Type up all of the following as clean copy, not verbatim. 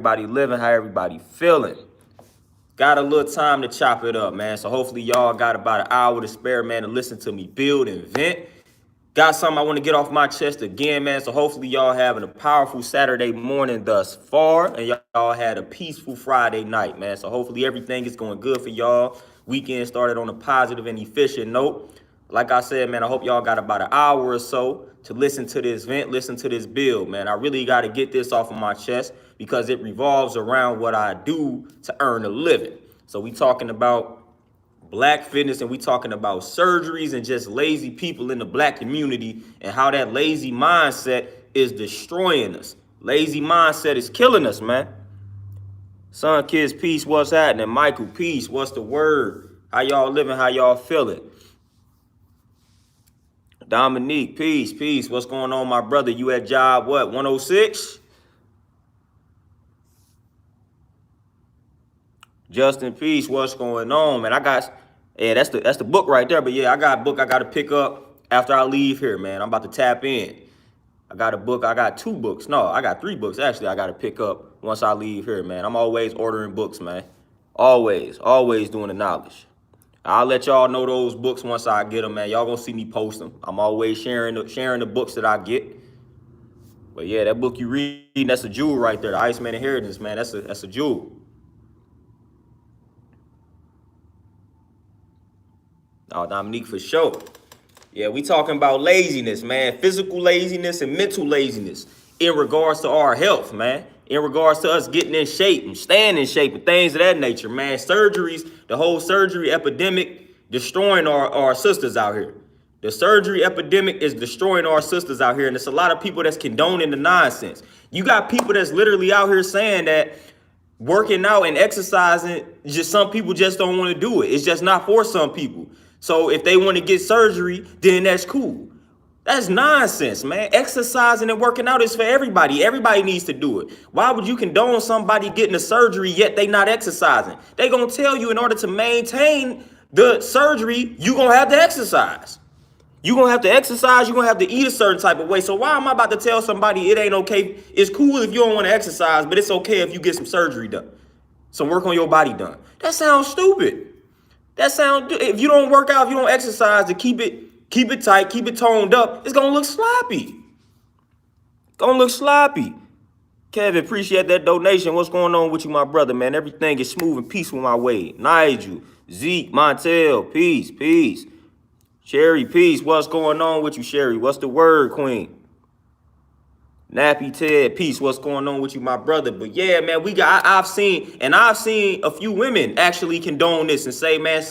everybody living, how everybody feeling. Got a little time to chop it up, man. So hopefully y'all got about an hour to spare, man, to listen to me build and vent. Got something I want to get off my chest again, man. So hopefully y'all having a powerful Saturday morning thus far, and y'all had a peaceful Friday night, man. So hopefully everything is going good for y'all. Weekend started on a positive and efficient note. Like I said, man, I hope y'all got about an hour or so to listen to this vent, listen to this build, man. I really got to get this off of my chest because it revolves around what I do to earn a living. So we talking about black fitness, and we talking about surgeries and just lazy people in the black community and how that lazy mindset is destroying us. Lazy mindset is killing us, man. Son, kids, peace, what's happening? Michael, peace, what's the word? How y'all living? How y'all feeling? Dominique, peace, peace. What's going on, my brother? You at job, what, 106? Justin, peace. What's going on, man? That's the book right there. But yeah, I got a book I got to pick up after I leave here, man. I'm about to tap in. I got a book. I got 2 books. No, I got 3 books, actually, I got to pick up once I leave here, man. I'm always ordering books, man. Always doing the knowledge. I'll let y'all know those books once I get them, man. Y'all gonna see me post them. I'm always sharing the books that I get. But yeah, that book you read, that's a jewel right there. The Iceman Inheritance, man. That's a jewel. Oh, Dominique, for sure. Yeah, we talking about laziness, man. Physical laziness and mental laziness in regards to our health, man. In regards to us getting in shape and staying in shape and things of that nature, man. Surgeries, the whole surgery epidemic destroying our sisters out here. The surgery epidemic is destroying our sisters out here, and it's a lot of people that's condoning the nonsense. You got people that's literally out here saying that working out and exercising, just some people just don't want to do it. It's just not for some people. So if they want to get surgery, then that's cool. That's nonsense, man. Exercising and working out is for everybody. Everybody needs to do it. Why would you condone somebody getting a surgery yet they not exercising? They gonna tell you in order to maintain the surgery, you gonna have to exercise. You gonna have to exercise, you're gonna have to eat a certain type of way. So why am I about to tell somebody it ain't okay? It's cool if you don't want to exercise, but it's okay if you get some surgery done. Some work on your body done. That sounds stupid. If you don't work out, if you don't exercise to keep it tight, keep it toned up, it's gonna look sloppy. Kevin, appreciate that donation. What's going on with you, my brother, man? Everything is smooth and peaceful my way. Nigel, Zeke, Montel, peace. Sherry, peace. What's going on with you, Sherry? What's the word, queen? Nappy Ted, peace. What's going on with you, my brother? But yeah, man, I've seen a few women actually condone this and say, man,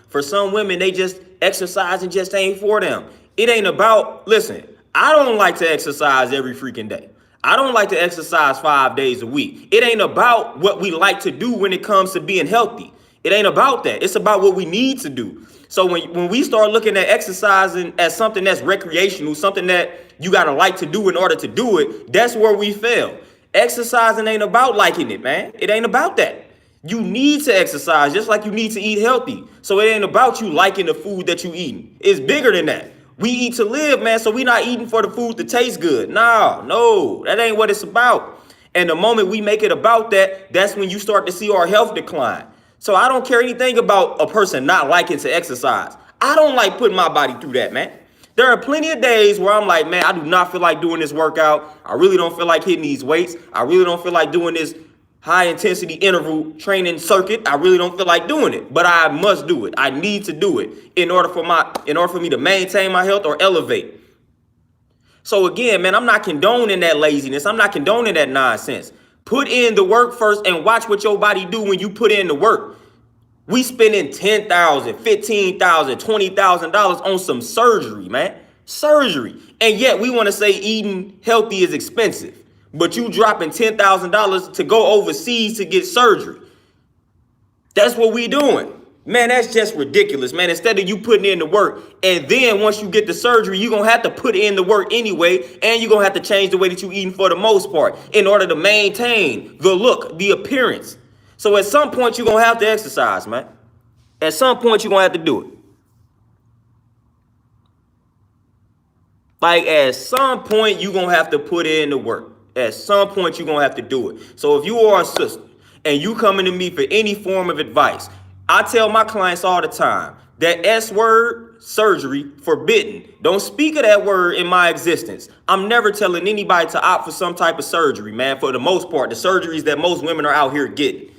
for some women, they just exercise and just ain't for them. It ain't about, listen, I don't like to exercise every freaking day. I don't like to exercise 5 days a week. It ain't about what we like to do when it comes to being healthy. It ain't about that. It's about what we need to do. So when we start looking at exercising as something that's recreational, something that you got to like to do in order to do it, that's where we fail. Exercising ain't about liking it, man. It ain't about that. You need to exercise just like you need to eat healthy. So it ain't about you liking the food that you eating. It's bigger than that. We eat to live, man, so we not eating for the food to taste good. No, that ain't what it's about. And the moment we make it about that, that's when you start to see our health decline. So I don't care anything about a person not liking to exercise. I don't like putting my body through that, man. There are plenty of days where I'm like, man, I do not feel like doing this workout. I really don't feel like hitting these weights. I really don't feel like doing this high intensity interval training circuit. I really don't feel like doing it, but I must do it. I need to do it in order for me to maintain my health or elevate. So again, man, I'm not condoning that laziness. I'm not condoning that nonsense. Put in the work first and watch what your body do when you put in the work. We spending $10,000, $15,000, $20,000 on some surgery, man. Surgery. And yet we want to say eating healthy is expensive. But you dropping $10,000 to go overseas to get surgery. That's what we doing. Man, that's just ridiculous, man. Instead of you putting in the work, and then once you get the surgery, you're going to have to put in the work anyway, and you're going to have to change the way that you're eating for the most part in order to maintain the look, the appearance. So at some point, you're going to have to exercise, man. At some point, you're going to have to do it. Like, at some point, you're going to have to put in the work. At some point, you're going to have to do it. So if you are a sister and you coming to me for any form of advice, I tell my clients all the time, that S word, surgery, forbidden. Don't speak of that word in my existence. I'm never telling anybody to opt for some type of surgery, man. For the most part, the surgeries that most women are out here getting.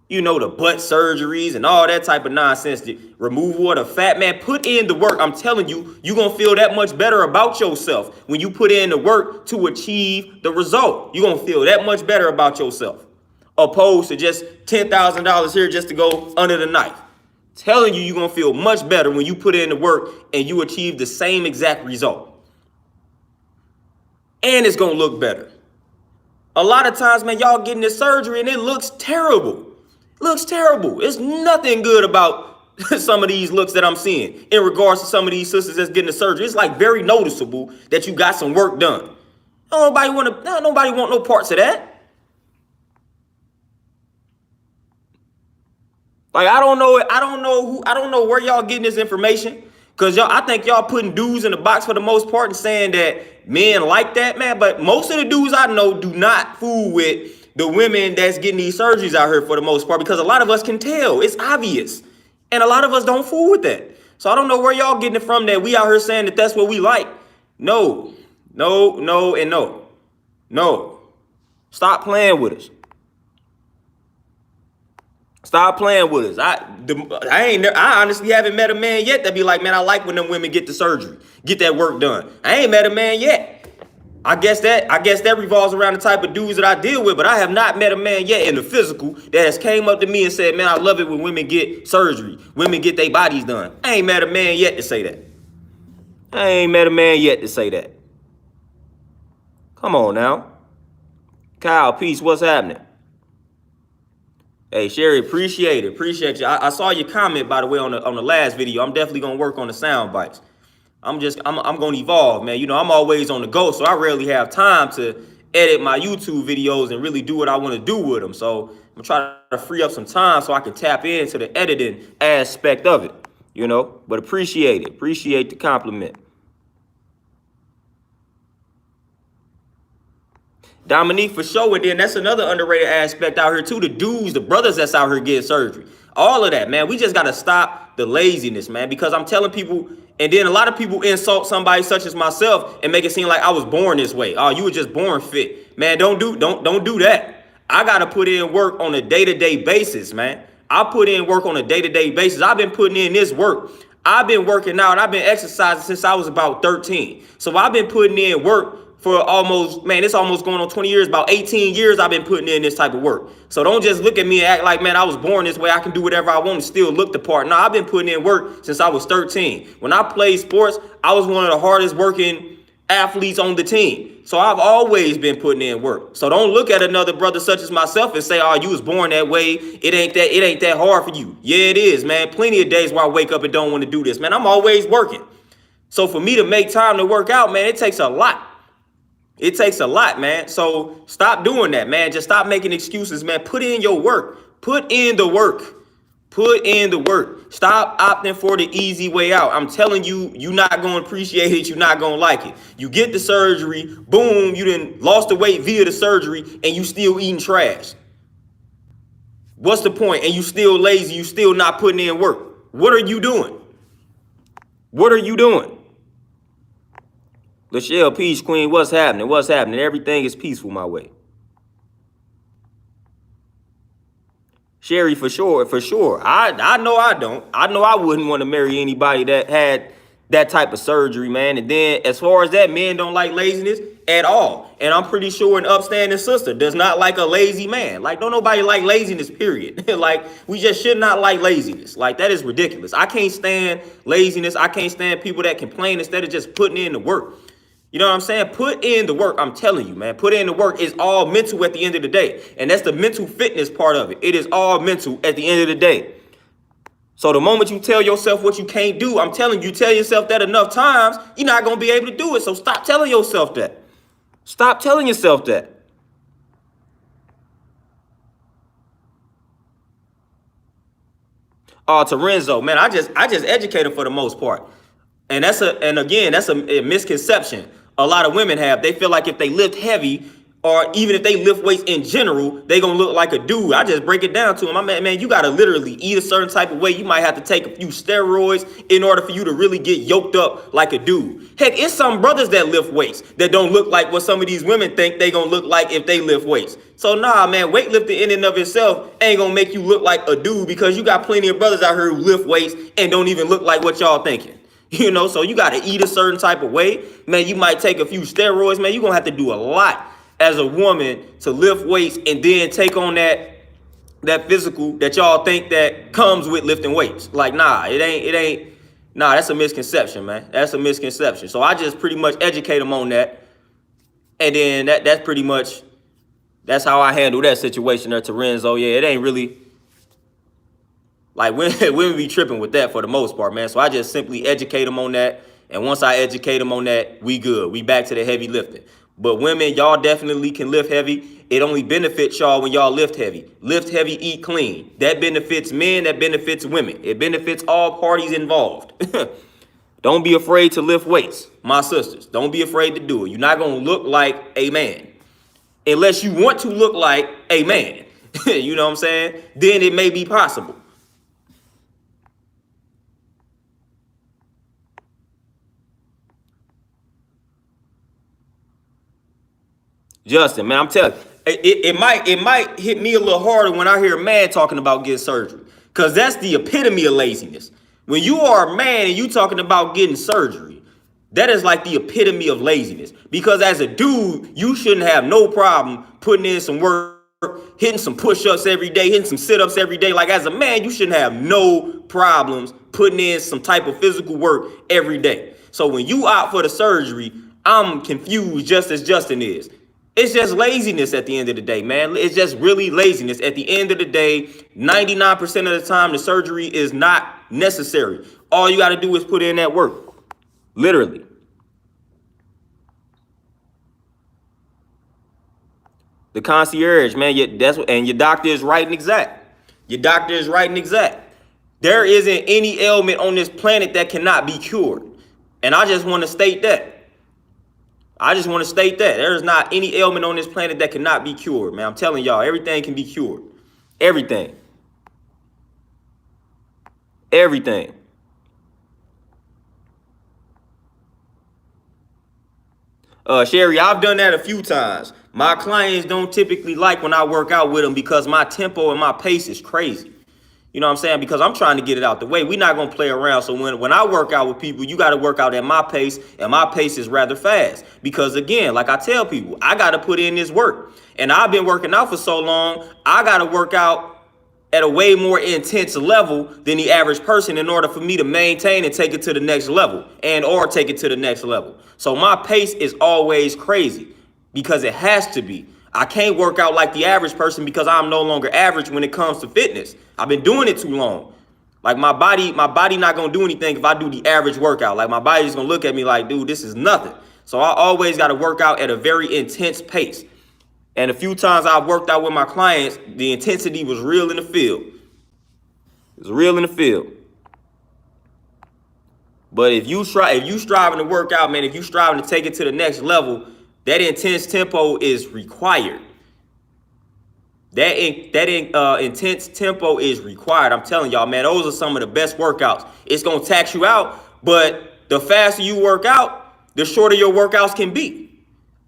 You know, the butt surgeries and all that type of nonsense, the removal of the fat, man. Put in the work. I'm telling you, you're going to feel that much better about yourself when you put in the work to achieve the result. You're going to feel that much better about yourself, opposed to just $10,000 here just to go under the knife. Telling you, you're going to feel much better when you put in the work and you achieve the same exact result. And it's going to look better. A lot of times, man, y'all getting this surgery and it looks terrible. Looks terrible. It's nothing good about some of these looks that I'm seeing in regards to some of these sisters that's getting the surgery. It's like very noticeable that you got some work done. Nobody want no parts of that. Like, I don't know where y'all getting this information. Cause I think y'all putting dudes in the box for the most part and saying that men like that, man. But most of the dudes I know do not fool with the women that's getting these surgeries out here for the most part, because a lot of us can tell. It's obvious. And a lot of us don't fool with that. So I don't know where y'all getting it from that we out here saying that that's what we like. No, and no. No. Stop playing with us. Stop playing with us. I honestly haven't met a man yet that be like, man, I like when them women get the surgery, get that work done. I ain't met a man yet. I guess that revolves around the type of dudes that I deal with, but I have not met a man yet in the physical that has came up to me and said, man, I love it when women get surgery, women get their bodies done. I ain't met a man yet to say that. Come on now. Kyle, peace, what's happening? Hey, Sherry, appreciate you. I saw your comment, by the way, on the last video. I'm definitely gonna work on the sound bites. I'm gonna evolve, man. You know, I'm always on the go, so I rarely have time to edit my YouTube videos and really do what I want to do with them. So I'm trying to free up some time so I can tap into the editing aspect of it, you know. But appreciate the compliment. Dominique, for sure. And then that's another underrated aspect out here too. The dudes, the brothers that's out here getting surgery. All of that, man. We just got to stop the laziness, man. Because I'm telling people, and then a lot of people insult somebody such as myself and make it seem like I was born this way. Oh, you were just born fit. Man, don't do that. I got to put in work on a day-to-day basis, man. I put in work on a day-to-day basis. I've been putting in this work. I've been working out. I've been exercising since I was about 13. So I've been putting in work for it's almost going on 20 years, about 18 years I've been putting in this type of work. So don't just look at me and act like, man, I was born this way, I can do whatever I want and still look the part. No, I've been putting in work since I was 13. When I played sports, I was one of the hardest working athletes on the team. So I've always been putting in work. So don't look at another brother such as myself and say, oh, you was born that way. It ain't that hard for you. Yeah, it is, man. Plenty of days where I wake up and don't want to do this, man. I'm always working. So for me to make time to work out, man, it takes a lot. It takes a lot, man. So stop doing that, man. Just stop making excuses, man. Put in your work. Put in the work. Stop opting for the easy way out. I'm telling you, you're not going to appreciate it. You're not going to like it. You get the surgery. Boom. You done lost the weight via the surgery and you still eating trash. What's the point? And you still lazy. You still not putting in work. What are you doing? Lachelle, peace, queen. What's happening? Everything is peaceful my way. Sherry, for sure. I know I don't. I know I wouldn't want to marry anybody that had that type of surgery, man. And then as far as that, men don't like laziness at all. And I'm pretty sure an upstanding sister does not like a lazy man. Like, don't nobody like laziness, period. Like, we just should not like laziness. Like, that is ridiculous. I can't stand laziness. I can't stand people that complain instead of just putting in the work. You know what I'm saying? Put in the work. I'm telling you, man. Put in the work. It's all mental at the end of the day. And that's the mental fitness part of it. It is all mental at the end of the day. So the moment you tell yourself what you can't do, I'm telling you, tell yourself that enough times, you're not going to be able to do it. So stop telling yourself that. Terenzo, man, I just educate him for the most part. And that's a misconception. A lot of women have. They feel like if they lift heavy, or even if they lift weights in general, they gonna look like a dude. I just break it down to them. I mean, man, you gotta literally eat a certain type of way. You might have to take a few steroids in order for you to really get yoked up like a dude. Heck, it's some brothers that lift weights that don't look like what some of these women think they gonna look like if they lift weights. So nah, man, weightlifting in and of itself ain't gonna make you look like a dude, because you got plenty of brothers out here who lift weights and don't even look like what y'all thinking. You know, so you got to eat a certain type of way. Man, you might take a few steroids. Man, you're going to have to do a lot as a woman to lift weights and then take on that physical that y'all think that comes with lifting weights. Like, nah, it ain't. Nah, that's a misconception, man. That's a misconception. So I just pretty much educate them on that. And then that's pretty much, that's how I handle that situation there, Terenzo. Yeah, it ain't really, like, women be tripping with that for the most part, man. So I just simply educate them on that. And once I educate them on that, we good. We back to the heavy lifting. But women, y'all definitely can lift heavy. It only benefits y'all when y'all lift heavy. Lift heavy, eat clean. That benefits men, that benefits women. It benefits all parties involved. Don't be afraid to lift weights, my sisters. Don't be afraid to do it. You're not going to look like a man. Unless you want to look like a man. You know what I'm saying? Then it may be possible. Justin, man, I'm telling you, it might hit me a little harder when I hear a man talking about getting surgery, because that's the epitome of laziness. When you are a man and you talking about getting surgery, that is like the epitome of laziness. Because as a dude, you shouldn't have no problem putting in some work, hitting some push-ups every day, hitting some sit-ups every day. Like, as a man, you shouldn't have no problems putting in some type of physical work every day. So when you opt for the surgery, I'm confused just as Justin is. It's just laziness at the end of the day, man. It's just really laziness. At the end of the day, 99% of the time, the surgery is not necessary. All you got to do is put in that work. Literally. The concierge, man, and your doctor is right and exact. Your doctor is right and exact. There isn't any ailment on this planet that cannot be cured. And I just want to state that. There is not any ailment on this planet that cannot be cured, man. I'm telling y'all, everything can be cured. Everything. Everything. Sherry, I've done that a few times. My clients don't typically like when I work out with them because my tempo and my pace is crazy. You know what I'm saying? Because I'm trying to get it out the way. We're not going to play around. So when I work out with people, you got to work out at my pace, and my pace is rather fast. Because again, like I tell people, I got to put in this work. And I've been working out for so long, I got to work out at a way more intense level than the average person in order for me to maintain and take it to the next level, and or take it to the next level. So my pace is always crazy because it has to be. I can't work out like the average person because I'm no longer average when it comes to fitness. I've been doing it too long. Like, my body not gonna do anything if I do the average workout. Like, my body's gonna look at me like, dude, this is nothing. So I always got to work out at a very intense pace. And a few times I've worked out with my clients, the intensity was real in the field. It was real in the field. But if you striving to work out, man, if you striving to take it to the next level, that intense tempo is required. That intense tempo is required. I'm telling y'all, man, those are some of the best workouts. It's going to tax you out, but the faster you work out, the shorter your workouts can be.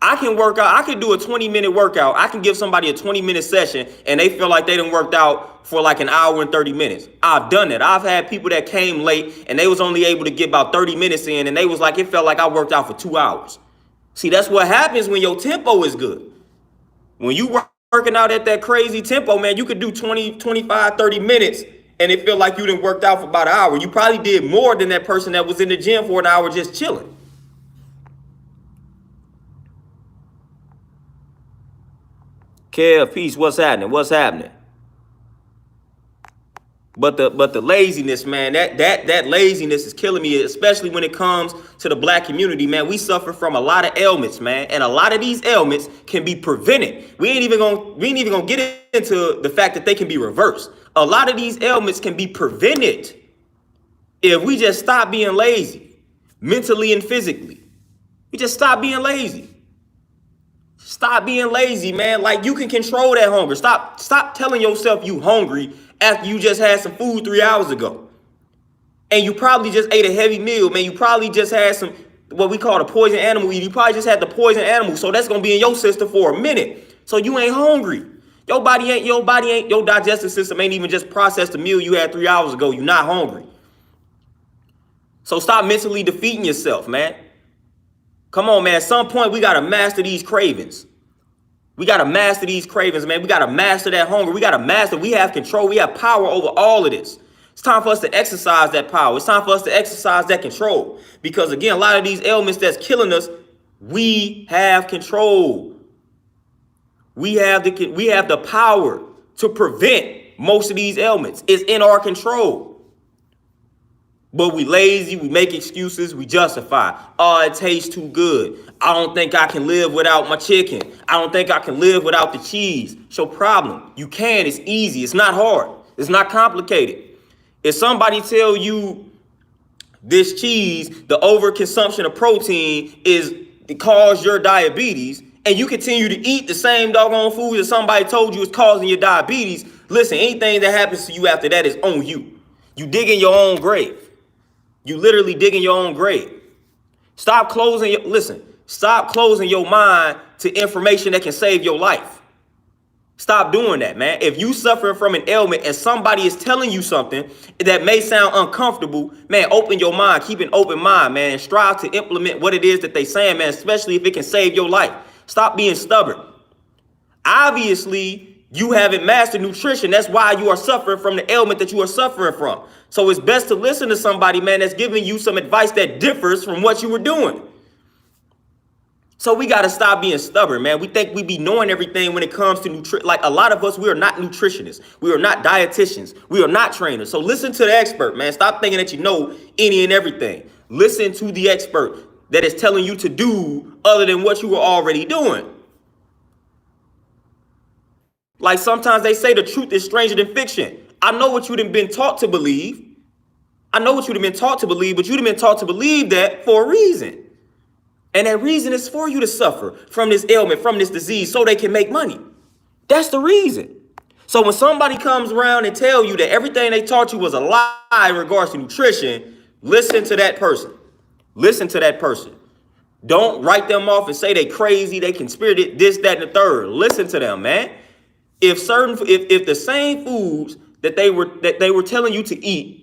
I can work out. I can do a 20-minute workout. I can give somebody a 20-minute session, and they feel like they done worked out for like an hour and 30 minutes. I've done that. I've had people that came late, and they was only able to get about 30 minutes in, and they was like, it felt like I worked out for 2 hours. See, that's what happens when your tempo is good. When you working out at that crazy tempo, man, you could do 20, 25, 30 minutes, and it feel like you done worked out for about an hour. You probably did more than that person that was in the gym for an hour just chilling. Kev, peace, what's happening? What's happening? But the laziness, man, that laziness is killing me, especially when it comes to the black community, man. We suffer from a lot of ailments, man, and a lot of these ailments can be prevented. We ain't even gonna get into the fact that they can be reversed. A lot of these ailments can be prevented if we just stop being lazy, mentally and physically. You just stop being lazy. Stop being lazy, man. Like, you can control that hunger. Stop telling yourself you hungry after you just had some food 3 hours ago. And you probably just ate a heavy meal, man. You probably just had some, what we call the poison animal. You probably just had the poison animal. So that's going to be in your system for a minute. So you ain't hungry. Your digestive system ain't even just processed the meal you had 3 hours ago. You're not hungry. So stop mentally defeating yourself, man. Come on, man. At some point, we got to master these cravings. We got to master these cravings, man. We got to master that hunger. We got to master. We have control. We have power over all of this. It's time for us to exercise that power. It's time for us to exercise that control. Because, again, a lot of these ailments that's killing us, we have control. We have the power to prevent most of these ailments. It's in our control. But we lazy, we make excuses, we justify. Oh, it tastes too good. I don't think I can live without my chicken. I don't think I can live without the cheese. It's your problem. You can, it's easy, it's not hard, it's not complicated. If somebody tell you this cheese, the overconsumption of protein it causes your diabetes, and you continue to eat the same doggone food that somebody told you is causing your diabetes, listen, anything that happens to you after that is on you. You dig in your own grave. You literally digging your own grave. Stop closing your mind to information that can save your life. Stop doing that, man. If you suffering from an ailment and somebody is telling you something that may sound uncomfortable, man, open your mind, keep an open mind, man, and strive to implement what it is that they saying, man, especially if it can save your life. Stop being stubborn. Obviously, you haven't mastered nutrition. That's why you are suffering from the ailment that you are suffering from. So it's best to listen to somebody, man, that's giving you some advice that differs from what you were doing. So we got to stop being stubborn, man. We think we be knowing everything when it comes to nutrition. Like, a lot of us, we are not nutritionists. We are not dietitians. We are not trainers. So listen to the expert, man. Stop thinking that you know any and everything. Listen to the expert that is telling you to do other than what you were already doing. Like, sometimes they say the truth is stranger than fiction. I know what you've been taught to believe. But you've been taught to believe that for a reason. And that reason is for you to suffer from this ailment, from this disease, so they can make money. That's the reason. So when somebody comes around and tell you that everything they taught you was a lie in regards to nutrition, listen to that person. Listen to that person. Don't write them off and say they crazy, they conspirated, this, that, and the third. Listen to them, man. If the same foods that they were telling you to eat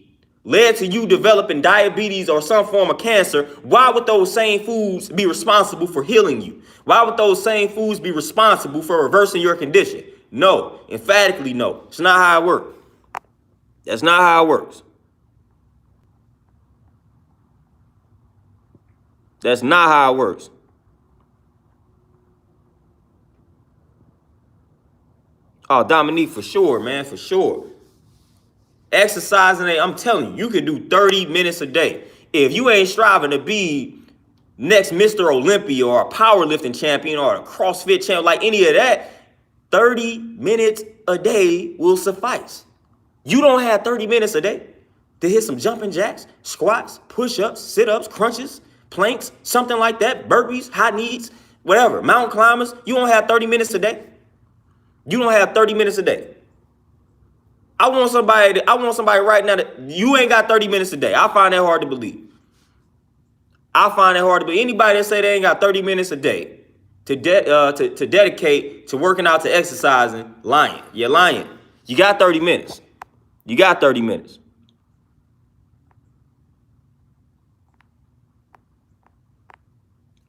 led to you developing diabetes or some form of cancer, why would those same foods be responsible for healing you? Why would those same foods be responsible for reversing your condition? No, emphatically no. It's not how it works. That's not how it works. That's not how it works. Oh, Dominique, for sure, man, for sure. Exercising, I'm telling you, you can do 30 minutes a day. If you ain't striving to be next Mr. Olympia or a powerlifting champion or a CrossFit champion, like any of that, 30 minutes a day will suffice. You don't have 30 minutes a day to hit some jumping jacks, squats, push-ups, sit-ups, crunches, planks, something like that, burpees, high knees, whatever, mountain climbers. You don't have 30 minutes a day. You don't have 30 minutes a day. I want somebody right now that you ain't got 30 minutes a day. I find that hard to believe. Anybody that say they ain't got 30 minutes a day to dedicate to working out, to exercising, lying. You're lying. You got 30 minutes. You got 30 minutes.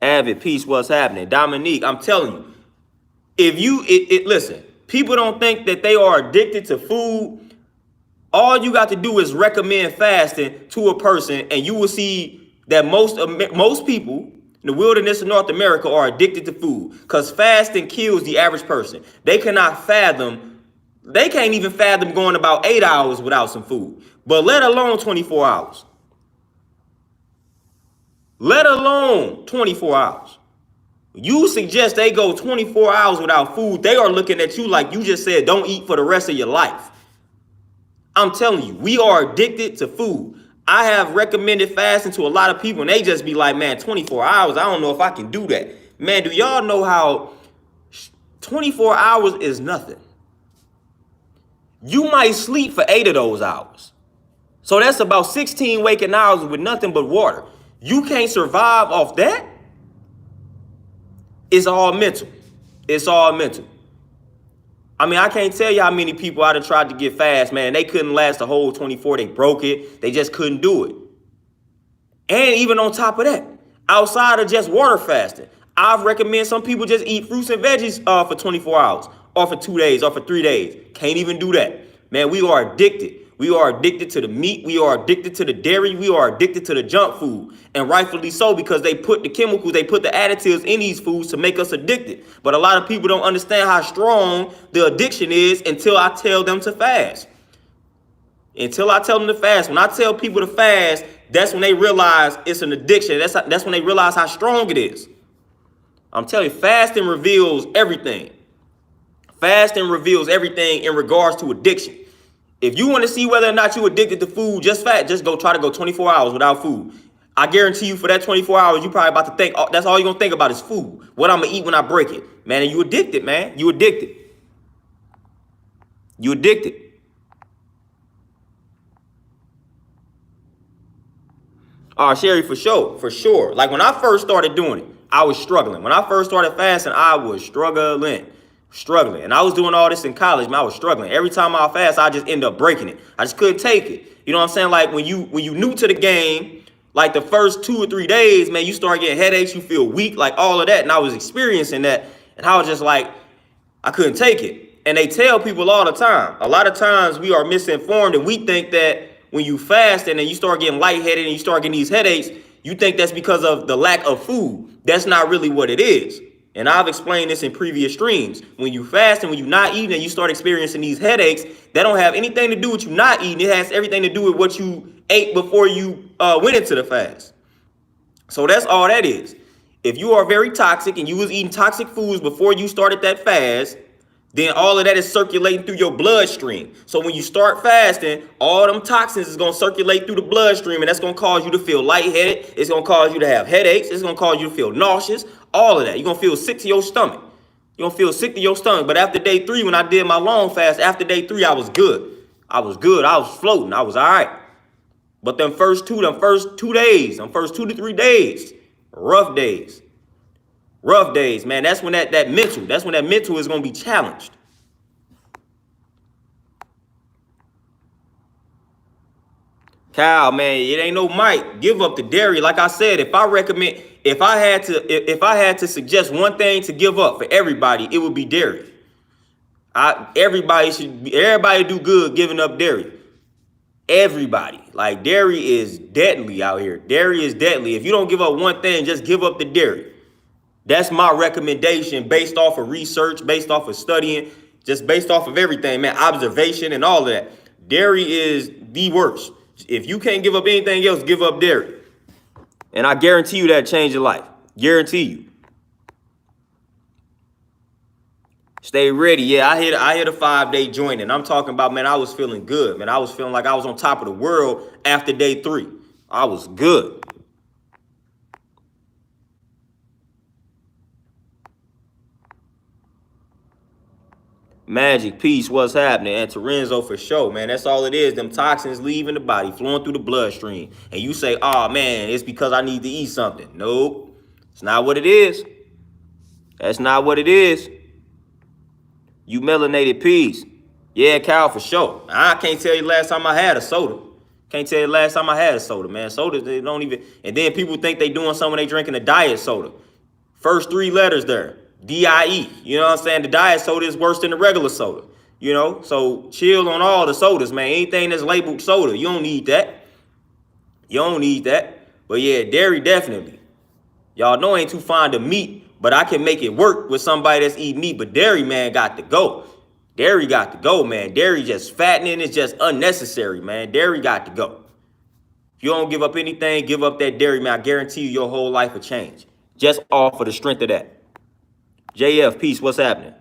Avid, peace, what's happening? Dominique, I'm telling you, listen, people don't think that they are addicted to food. All you got to do is recommend fasting to a person, and you will see that most people in the wilderness of North America are addicted to food, because fasting kills the average person. They can't even fathom going about 8 hours without some food, but let alone 24 hours. Let alone 24 hours. You suggest they go 24 hours without food, they are looking at you like you just said don't eat for the rest of your life. I'm telling you, we are addicted to food. I have recommended fasting to a lot of people, and they just be like, man, 24 hours, I don't know if I can do that. Man, do y'all know how 24 hours is nothing? You might sleep for 8 of those hours. So that's about 16 waking hours with nothing but water. You can't survive off that? It's all mental. It's all mental. I mean, I can't tell you how many people I done tried to get fast, man. They couldn't last the whole 24. They broke it. They just couldn't do it. And even on top of that, outside of just water fasting, I've recommended some people just eat fruits and veggies for 24 hours, or for 2 days, or for 3 days. Can't even do that. Man, we are addicted. We are addicted to the meat. We are addicted to the dairy. We are addicted to the junk food. And rightfully so, because they put the chemicals, they put the additives in these foods to make us addicted. But a lot of people don't understand how strong the addiction is until I tell them to fast. Until I tell them to fast. When I tell people to fast, that's when they realize it's an addiction. That's when they realize how strong it is. I'm telling you, fasting reveals everything. Fasting reveals everything in regards to addiction. If you want to see whether or not you're addicted to food, just try to go 24 hours without food. I guarantee you for that 24 hours, you probably about to think, oh, that's all you're going to think about is food. What I'm going to eat when I break it. Man, and you addicted, man. You addicted. You addicted. Sherry, for sure. For sure. Like when I first started doing it, I was struggling. When I first started fasting, I was struggling. And I was doing all this in college, man. I was struggling. Every time I fast, I just end up breaking it. I just couldn't take it. You know what I'm saying? Like when you new to the game, like the first 2 or 3 days, man, you start getting headaches, you feel weak, like all of that. And I was experiencing that. And I was just like, I couldn't take it. And they tell people all the time. A lot of times we are misinformed and we think that when you fast and then you start getting lightheaded and you start getting these headaches, you think that's because of the lack of food. That's not really what it is. And I've explained this in previous streams. When you fast and when you're not eating and you start experiencing these headaches, that don't have anything to do with you not eating. It has everything to do with what you ate before you went into the fast. So that's all that is. If you are very toxic and you was eating toxic foods before you started that fast, then all of that is circulating through your bloodstream. So when you start fasting, all them toxins is going to circulate through the bloodstream, and that's going to cause you to feel lightheaded. It's going to cause you to have headaches. It's going to cause you to feel nauseous. All of that. You're going to feel sick to your stomach. You're going to feel sick to your stomach. But after day 3, when I did my long fast, after day 3, I was good. I was good. I was floating. I was all right. But them first 2 days, them first 2 to 3 days, rough days. Rough days, man. That's when that mental is going to be challenged. Kyle, man, it ain't no might. Give up the dairy. Like I said, if I had to suggest one thing to give up for everybody, it would be dairy. Everybody do good giving up dairy. Everybody. Like dairy is deadly out here. Dairy is deadly. If you don't give up one thing, just give up the dairy. That's my recommendation based off of research, based off of studying, just based off of everything, man, observation and all of that. Dairy is the worst. If you can't give up anything else, give up dairy. And I guarantee you that change your life. Guarantee you. Stay ready. Yeah, I hit a 5-day joint, and I'm talking about, man, I was feeling good. Man, I was feeling like I was on top of the world after day 3. I was good. Magic, peace, what's happening? And Terenzo for sure, man. That's all it is. Them toxins leaving the body, flowing through the bloodstream. And you say, oh, man, it's because I need to eat something. Nope. It's not what it is. That's not what it is. You melanated peace. Yeah, Cal, for sure. I can't tell you last time I had a soda. Can't tell you last time I had a soda, man. Sodas, they don't even... And then people think they doing something when they drinking a diet soda. First 3 letters there. DIE, you know what I'm saying? The diet soda is worse than the regular soda, you know? So chill on all the sodas, man. Anything that's labeled soda, you don't need that. You don't need that. But yeah, dairy definitely. Y'all know I ain't too fond of meat, but I can make it work with somebody that's eating meat. But dairy, man, got to go. Dairy got to go, man. Dairy just fattening. It's just unnecessary, man. Dairy got to go. If you don't give up anything, give up that dairy, man. I guarantee you your whole life will change. Just off of the strength of that. JF, peace, what's happening?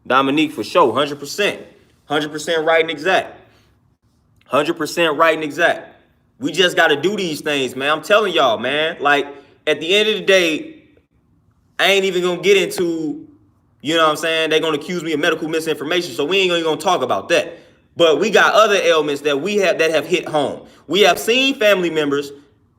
Dominique, for sure, 100%. 100% right and exact. 100% right and exact. We just got to do these things, man. I'm telling y'all, man. Like, at the end of the day, I ain't even going to get into, you know what I'm saying? They're going to accuse me of medical misinformation, so we ain't even going to talk about that. But we got other ailments that have hit home. We have seen family members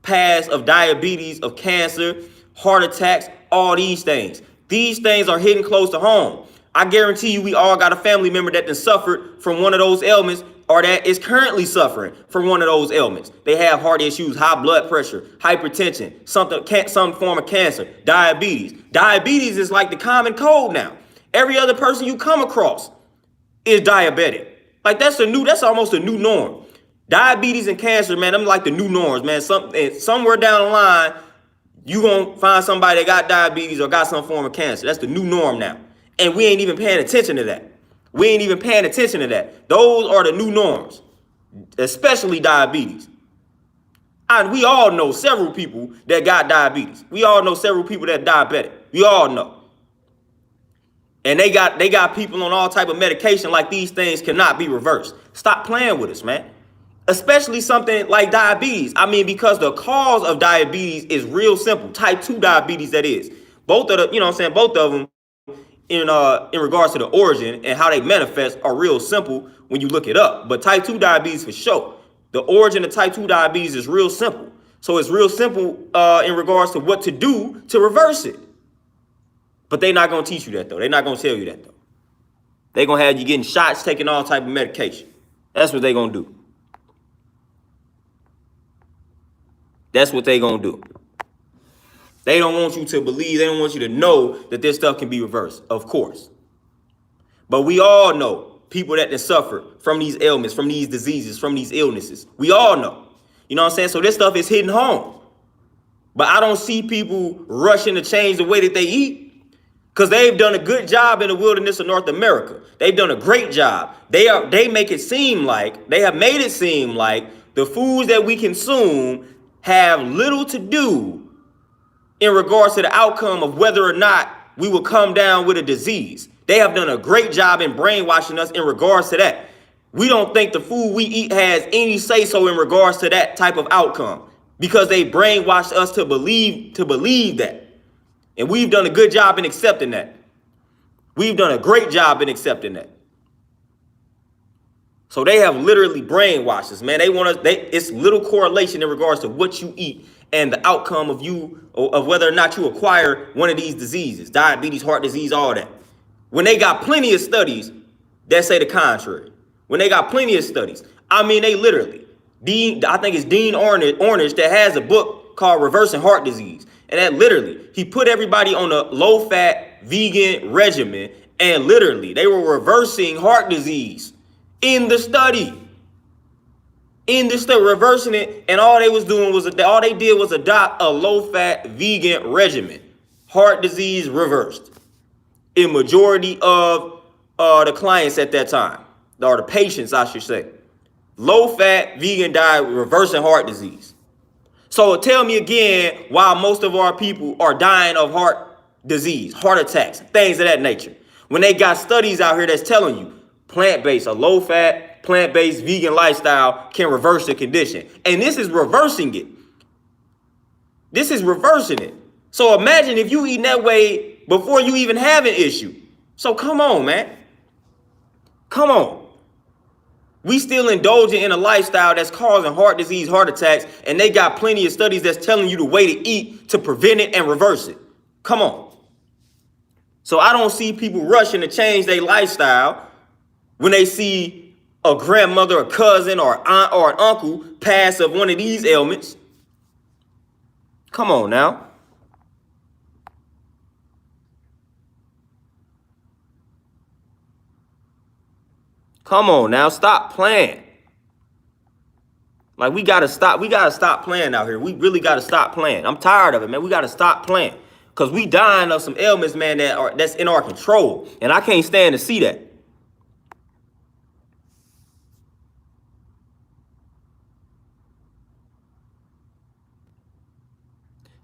pass of diabetes, of cancer, heart attacks, all these things. These things are hitting close to home. I guarantee you we all got a family member that has suffered from one of those ailments or that is currently suffering from one of those ailments. They have heart issues, high blood pressure, hypertension, some form of cancer, diabetes. Diabetes is like the common cold now. Every other person you come across is diabetic. Like that's almost a new norm. Diabetes and cancer, man, them like the new norms, man. Somewhere down the line, you gonna find somebody that got diabetes or got some form of cancer. That's the new norm now. And we ain't even paying attention to that. We ain't even paying attention to that. Those are the new norms, especially diabetes. And we all know several people that got diabetes. We all know several people that are diabetic. We all know. And they got people on all type of medication. Like, these things cannot be reversed. Stop playing with us, man. Especially something like diabetes. I mean, because the cause of diabetes is real simple. Type 2 diabetes, that is. Both of the, you know what I'm saying, both of them in regards to the origin and how they manifest are real simple when you look it up. But type 2 diabetes for sure. The origin of type 2 diabetes is real simple. So it's real simple in regards to what to do to reverse it. But they're not going to teach you that, though. They're not going to tell you that, though. They're going to have you getting shots, taking all type of medication. That's what they're going to do. That's what they're going to do. They don't want you to believe, they don't want you to know that this stuff can be reversed, of course. But we all know people that suffer from these ailments, from these diseases, from these illnesses. We all know. You know what I'm saying? So this stuff is hitting home. But I don't see people rushing to change the way that they eat, because they've done a good job in the wilderness of North America. They've done a great job. They have made it seem like the foods that we consume have little to do in regards to the outcome of whether or not we will come down with a disease. They have done a great job in brainwashing us in regards to that. We don't think the food we eat has any say-so in regards to that type of outcome, because they brainwashed us to believe that. And we've done a good job in accepting that. We've done a great job in accepting that. So they have literally brainwashed us, man. It's little correlation in regards to what you eat and the outcome of whether or not you acquire one of these diseases, diabetes, heart disease, all that. When they got plenty of studies that say the contrary. When they got plenty of studies. I mean, they literally, I think it's Dean Ornish that has a book called Reversing Heart Disease. And that literally, he put everybody on a low-fat vegan regimen, and literally they were reversing heart disease in the study. Reversing it, and all they did was adopt a low-fat vegan regimen. Heart disease reversed in majority of the clients at that time, or the patients, I should say. Low-fat vegan diet reversing heart disease. So tell me again why most of our people are dying of heart disease, heart attacks, things of that nature, when they got studies out here that's telling you a low-fat, plant-based vegan lifestyle can reverse the condition. And this is reversing it. This is reversing it. So imagine if you eating that way before you even have an issue. So come on, man. Come on. We still indulging in a lifestyle that's causing heart disease, heart attacks, and they got plenty of studies that's telling you the way to eat to prevent it and reverse it. Come on. So I don't see people rushing to change their lifestyle when they see a grandmother, a cousin, or aunt, or an uncle pass of one of these ailments. Come on now. Come on now, stop playing. Like, we gotta stop playing out here. We really gotta stop playing. I'm tired of it, man. We gotta stop playing. Cause we dying of some ailments, man, that's in our control. And I can't stand to see that.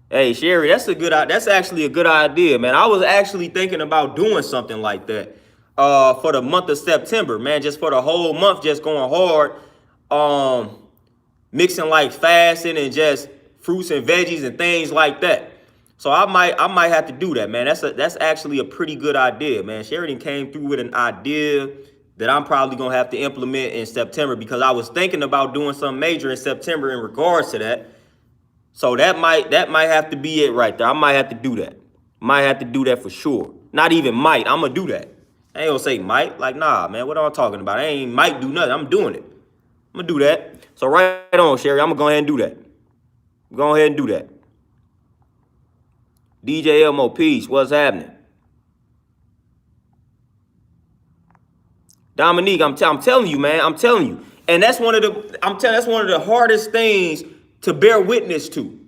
Hey, Sherry, that's actually a good idea, man. I was actually thinking about doing something like that. for the month of September, man, just for the whole month, just going hard. Mixing like fasting and just fruits and veggies and things like that. So I might have to do that, man. That's actually a pretty good idea, man. Sheridan came through with an idea that I'm probably gonna have to implement in September, because I was thinking about doing something major in September in regards to that. So that might have to be it right there. I might have to do that. Might have to do that for sure. Not even might. I'm gonna do that. I ain't gonna say might. Like, nah, man. What am I talking about? I ain't might do nothing. I'm doing it. I'm gonna do that. So right on, Sherry. I'm gonna go ahead and do that. Go ahead and do that. DJ Elmo, peace. What's happening? Dominique, I'm telling you, man. I'm telling you, and that's one of the hardest things to bear witness to.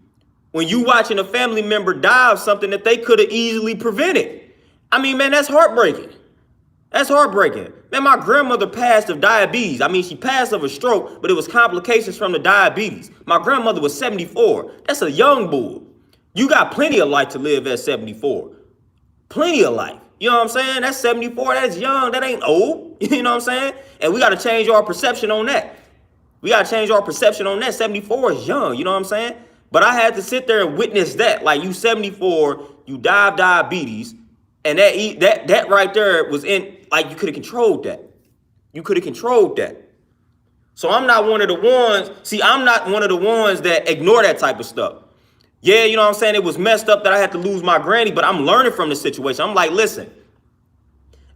When you watching a family member die of something that they could have easily prevented. I mean, man, that's heartbreaking. That's heartbreaking. Man, my grandmother passed of diabetes. I mean, she passed of a stroke, but it was complications from the diabetes. My grandmother was 74. That's a young bull. You got plenty of life to live at 74. Plenty of life. You know what I'm saying? That's 74. That's young. That ain't old. You know what I'm saying? And we got to change our perception on that. We got to change our perception on that. 74 is young. You know what I'm saying? But I had to sit there and witness that. Like, you 74, you die of diabetes, and that right there was in, like, you could have controlled that. You could have controlled that. So I'm not one of the ones that ignore that type of stuff. Yeah, you know what I'm saying? It was messed up that I had to lose my granny, but I'm learning from the situation. I'm like, listen,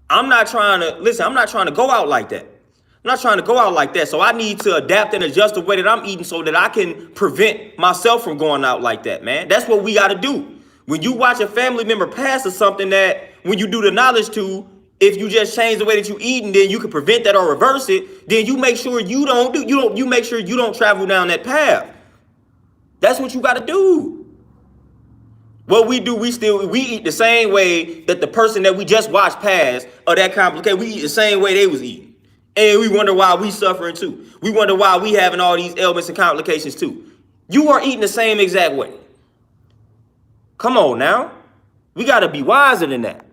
I'm not trying to go out like that. I'm not trying to go out like that. So I need to adapt and adjust the way that I'm eating so that I can prevent myself from going out like that, man. That's what we got to do. When you watch a family member pass or something that when you do the knowledge to, if you just change the way that you eat and then you can prevent that or reverse it, then you make sure you make sure you don't travel down that path. That's what you got to do. What we do, we eat the same way that the person that we just watched pass or that complicated, we eat the same way they was eating. And we wonder why we suffering too. We wonder why we having all these ailments and complications too. You are eating the same exact way. Come on now. We got to be wiser than that.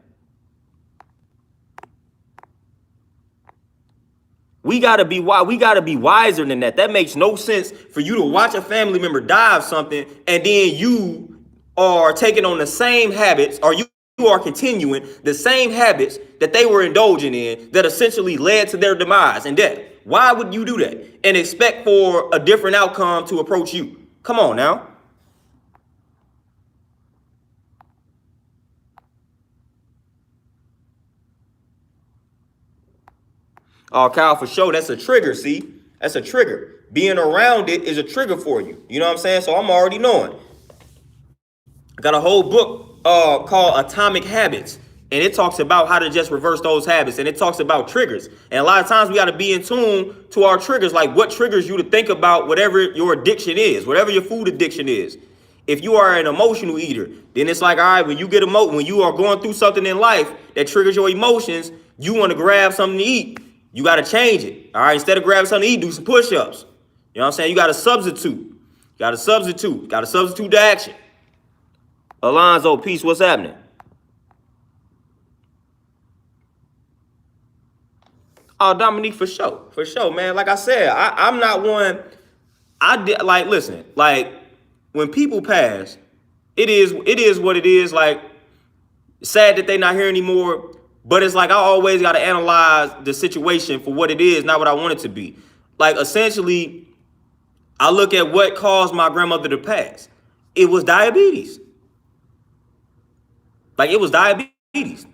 We gotta be wiser than that. That makes no sense for you to watch a family member die of something and then you are taking on the same habits, or you are continuing the same habits that they were indulging in that essentially led to their demise and death. Why would you do that and expect for a different outcome to approach you? Come on now. Oh, Kyle, for sure, that's a trigger, see? That's a trigger. Being around it is a trigger for you. You know what I'm saying? So I'm already knowing. I got a whole book called Atomic Habits, and it talks about how to just reverse those habits, and it talks about triggers. And a lot of times we got to be in tune to our triggers, like what triggers you to think about whatever your addiction is, whatever your food addiction is. If you are an emotional eater, then it's like, all right, when you are going through something in life that triggers your emotions, you want to grab something to eat. You got to change it. All right, instead of grabbing something to eat, do some push-ups. You know what I'm saying? You got to substitute. Got to substitute the action. Alonzo, peace, what's happening? Oh, Dominique, for sure, man. Like I said, I'm not one. Like, listen, like when people pass, it is what it is. Like, sad that they're not here anymore, but it's like I always got to analyze the situation for what it is, not what I want it to be. Like, essentially, I look at what caused my grandmother to pass. It was diabetes. Like, it was diabetes.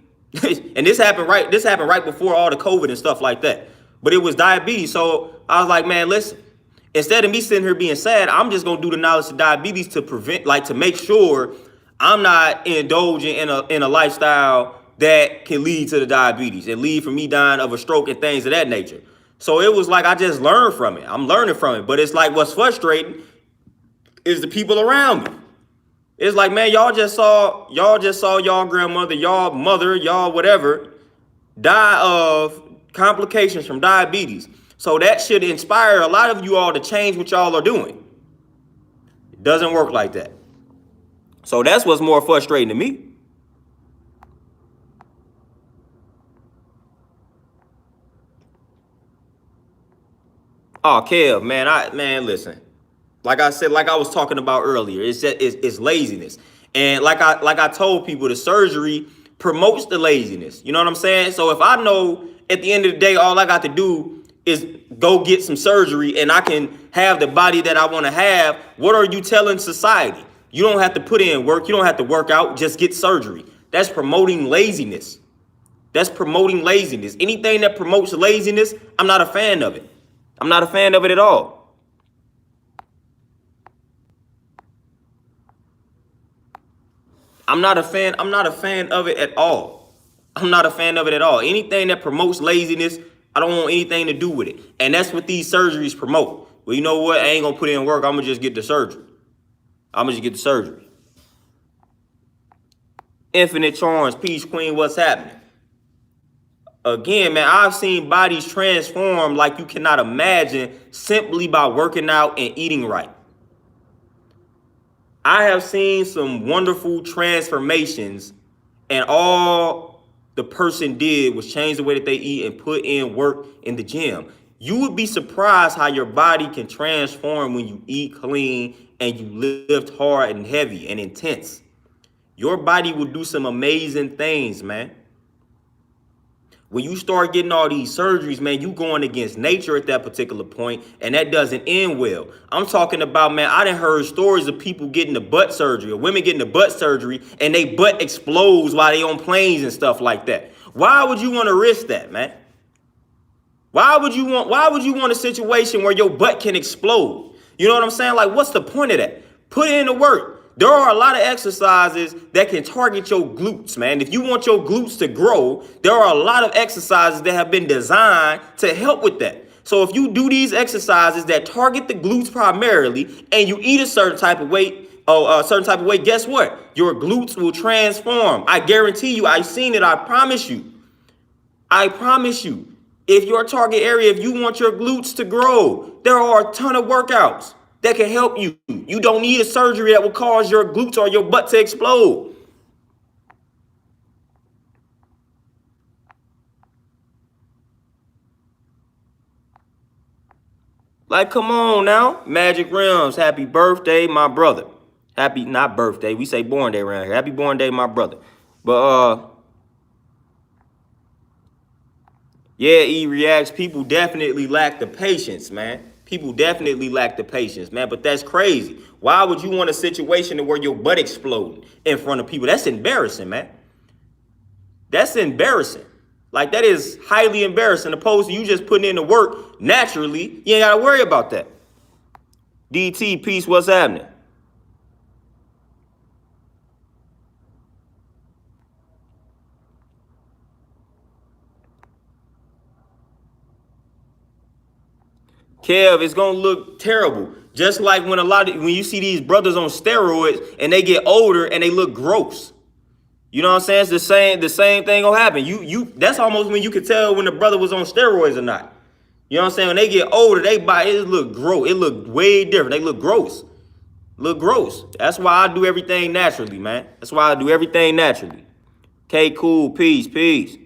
And this happened right before all the COVID and stuff like that. But it was diabetes. So I was like, man, listen, instead of me sitting here being sad, I'm just gonna do the knowledge of diabetes to prevent, like, to make sure I'm not indulging in a lifestyle that can lead to the diabetes and lead for me dying of a stroke and things of that nature. So it was like I just learned from it. I'm learning from it. But it's like what's frustrating is the people around me. It's like, man, y'all just saw y'all grandmother, y'all mother, y'all whatever die of complications from diabetes. So that should inspire a lot of you all to change what y'all are doing. It doesn't work like that. So that's what's more frustrating to me. Oh, Kev, man, listen. Like I said, like I was talking about earlier, it's laziness. And like I told people, the surgery promotes the laziness. You know what I'm saying? So if I know at the end of the day, all I got to do is go get some surgery and I can have the body that I want to have, what are you telling society? You don't have to put in work. You don't have to work out. Just get surgery. That's promoting laziness. That's promoting laziness. Anything that promotes laziness, I'm not a fan of it. I'm not a fan of it at all. I'm not a fan. I'm not a fan of it at all. I'm not a fan of it at all. Anything that promotes laziness, I don't want anything to do with it. And that's what these surgeries promote. Well, you know what? I ain't gonna put in work. I'm gonna just get the surgery. I'm gonna just get the surgery. Infinite Charms, Peace Queen, what's happening? Again, man, I've seen bodies transform like you cannot imagine simply by working out and eating right. I have seen some wonderful transformations, and all the person did was change the way that they eat and put in work in the gym. You would be surprised how your body can transform when you eat clean and you lift hard and heavy and intense. Your body will do some amazing things, man. When you start getting all these surgeries, man, you going against nature at that particular point, and that doesn't end well. I'm talking about, man, I done heard stories of people getting the butt surgery, or women getting the butt surgery, and they butt explodes while they on planes and stuff like that. Why would you want to risk that, man? Why would you want a situation where your butt can explode? You know what I'm saying? Like, what's the point of that? Put in the work. There are a lot of exercises that can target your glutes, man. If you want your glutes to grow, there are a lot of exercises that have been designed to help with that. So if you do these exercises that target the glutes primarily, and you eat a certain type of weight, guess what? Your glutes will transform. I guarantee you. I've seen it. I promise you. I promise you. If your target area, if you want your glutes to grow, there are a ton of workouts that can help you. You don't need a surgery that will cause your glutes or your butt to explode. Like, come on now. Magic Realms, happy birthday, my brother. Happy, not birthday, we say born day around here. Happy born day, my brother. But, yeah, E reacts, people definitely lack the patience, man. People definitely lack the patience, man. But that's crazy. Why would you want a situation where your butt explode in front of people? That's embarrassing, man. That's embarrassing. Like, that is highly embarrassing. Opposed to you just putting in the work naturally. You ain't got to worry about that. DT, peace, what's happening? Kev, it's gonna look terrible. Just like when when you see these brothers on steroids and they get older and they look gross. You know what I'm saying? It's the same thing gonna happen. That's almost when you could tell when the brother was on steroids or not. You know what I'm saying? When they get older, they body it look gross. It look way different. They look gross. Look gross. That's why I do everything naturally, man. That's why I do everything naturally. Okay, cool, peace, peace.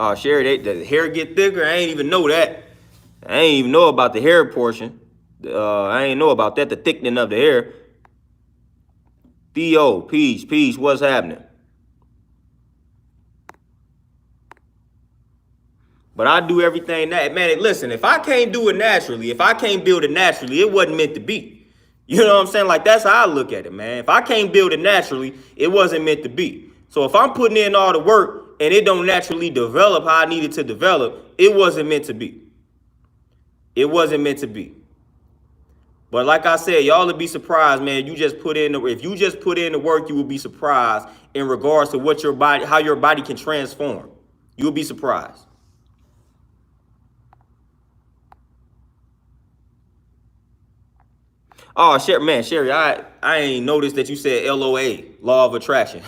Oh, Sherry, the hair get thicker. I ain't even know that. I ain't even know about the hair portion. I ain't know about that, the thickening of the hair. Theo, peace, peace. What's happening? But I do everything that, man, listen, if I can't do it naturally, if I can't build it naturally, it wasn't meant to be. You know what I'm saying? Like, that's how I look at it, man. If I can't build it naturally, it wasn't meant to be. So if I'm putting in all the work and it don't naturally develop how I need it to develop, it wasn't meant to be. It wasn't meant to be. But like I said, y'all would be surprised, man. If you just put in the work, you will be surprised in regards to what your body, how your body can transform. You'll be surprised. Oh, Sherry, I ain't noticed that you said LOA, law of attraction.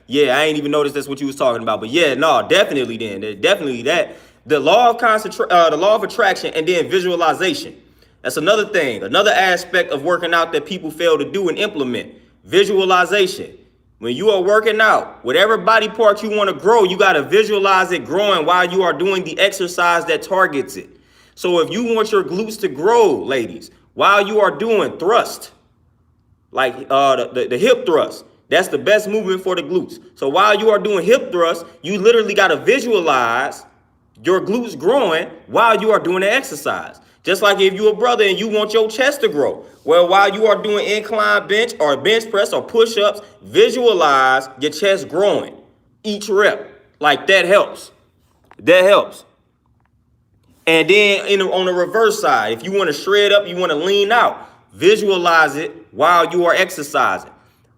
Yeah, I ain't even noticed that's what you was talking about. But yeah, no, definitely then. Definitely that. The law of attraction and then visualization. That's another thing, another aspect of working out that people fail to do and implement. Visualization. When you are working out, whatever body part you want to grow, you got to visualize it growing while you are doing the exercise that targets it. So if you want your glutes to grow, ladies, while you are doing thrust, like the hip thrust, that's the best movement for the glutes. So while you are doing hip thrust, you literally got to visualize your glutes growing while you are doing the exercise. Just like if you're a brother and you want your chest to grow. Well, while you are doing incline bench or bench press or push-ups, visualize your chest growing each rep. Like that helps. That helps. And then on the reverse side, if you want to shred up, you want to lean out, visualize it while you are exercising.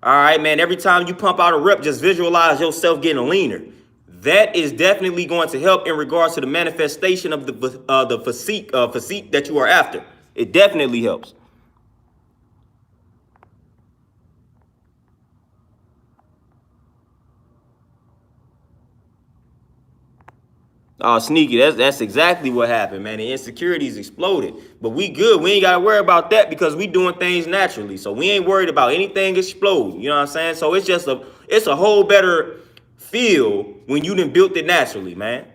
All right, man, every time you pump out a rep, just visualize yourself getting leaner. That is definitely going to help in regards to the manifestation of the physique that you are after. It definitely helps. Oh, sneaky. That's exactly what happened, man. The insecurities exploded. But we good. We ain't got to worry about that because we doing things naturally. So we ain't worried about anything exploding. You know what I'm saying? So it's a whole better feel when you done built it naturally, man.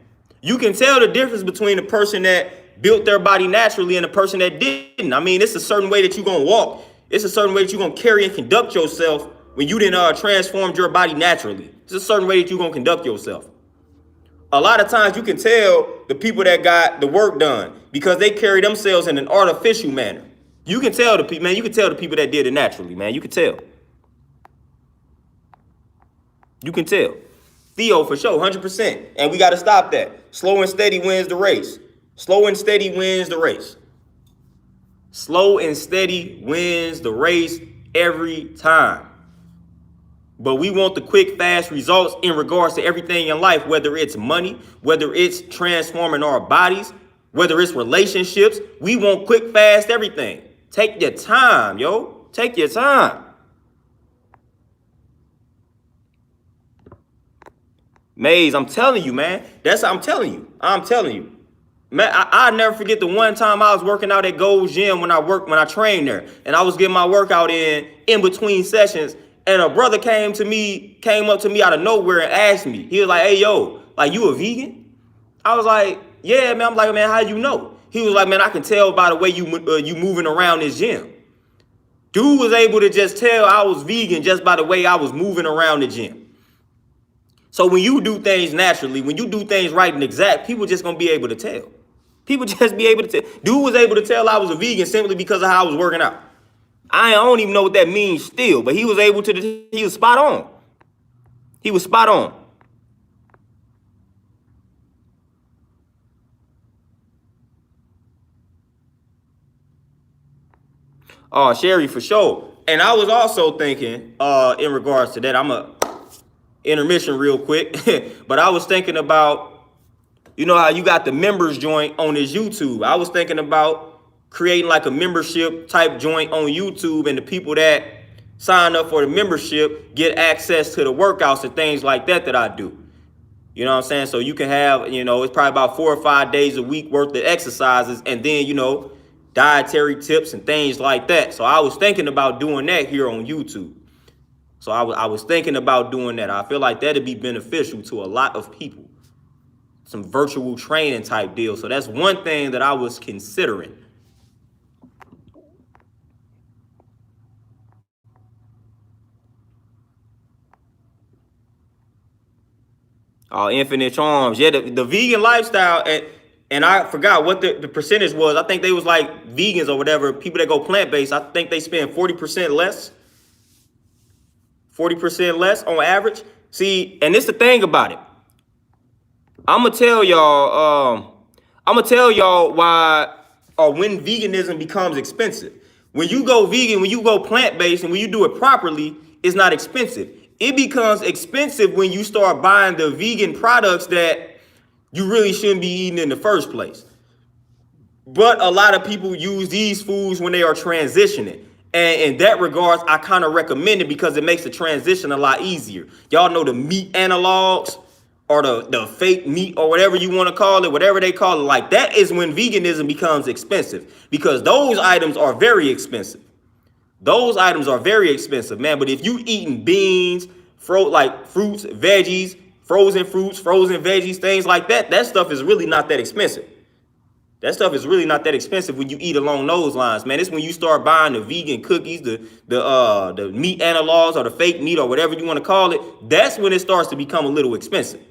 You can tell the difference between the person that built their body naturally and the person that didn't. I mean, it's a certain way that you're going to walk. It's a certain way that you're going to carry and conduct yourself when you didn't transformed your body naturally. It's a certain way that you're going to conduct yourself. A lot of times you can tell the people that got the work done because they carry themselves in an artificial manner. You can tell the people, man, you can tell the people that did it naturally, man. You can tell. You can tell. Theo, for sure, 100%. And we got to stop that. Slow and steady wins the race. Slow and steady wins the race. Slow and steady wins the race every time. But we want the quick, fast results in regards to everything in life, whether it's money, whether it's transforming our bodies, whether it's relationships. We want quick, fast everything. Take your time, yo. Take your time. Maze, I'm telling you, man. I'm telling you. Man, I never forget the one time I was working out at Gold's Gym when I trained there. And I was getting my workout in between sessions. And a brother came up to me out of nowhere and asked me. He was like, "Hey, yo, like, you a vegan?" I was like, "Yeah, man." I'm like, "Man, how you know?" He was like, "Man, I can tell by the way you moving around this gym." Dude was able to just tell I was vegan just by the way I was moving around the gym. So when you do things naturally, when you do things right and exact, people just gonna be able to tell. People just be able to tell. Dude was able to tell I was a vegan simply because of how I was working out. I don't even know what that means still, but he was able to, he was spot on. He was spot on. Oh, Sherry, for sure. And I was also thinking, in regards to that, I'm a intermission real quick, but I was thinking about, you know how you got the members joint on this YouTube. I was thinking about creating like a membership type joint on YouTube, and the people that sign up for the membership get access to the workouts and things like that I do. You know what I'm saying? So you can have, you know, it's probably about 4 or 5 days a week worth of exercises, and then, you know, dietary tips and things like that. So I was thinking about doing that here on YouTube. So I was thinking about doing that. I feel like that'd be beneficial to a lot of people. Some virtual training type deal. So that's one thing that I was considering. Infinite Charms. Yeah, the vegan lifestyle, and I forgot what the percentage was. I think they was like vegans or whatever, people that go plant-based, I think they spend 40% less. 40% less on average. See, and it's the thing about it. I'm gonna tell y'all why or when veganism becomes expensive. When you go vegan, when you go plant-based, and when you do it properly, it's not expensive. It becomes expensive when you start buying the vegan products that you really shouldn't be eating in the first place. But a lot of people use these foods when they are transitioning. And in that regards, I kind of recommend it because it makes the transition a lot easier. Y'all know the meat analogs. or the fake meat or whatever you want to call it, whatever they call it, like that is when veganism becomes expensive, because those items are very expensive. Those items are very expensive, man. But if you eating beans, like fruits, veggies, frozen fruits, frozen veggies, things like that, that stuff is really not that expensive. That stuff is really not that expensive when you eat along those lines, man. It's when you start buying the vegan cookies, the meat analogs or the fake meat or whatever you want to call it. That's when it starts to become a little expensive.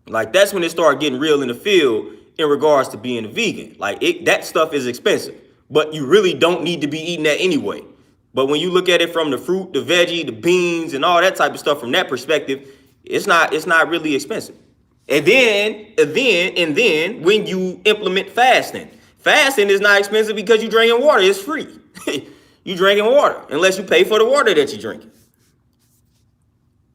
Like that's when it starts getting real in the field in regards to being a vegan. Like that stuff is expensive, but you really don't need to be eating that anyway. But when you look at it from the fruit, the veggie, the beans, and all that type of stuff from that perspective, it's not really expensive. And then when you implement fasting is not expensive because you drinking water. It's free. You drinking water unless you pay for the water that you drinking.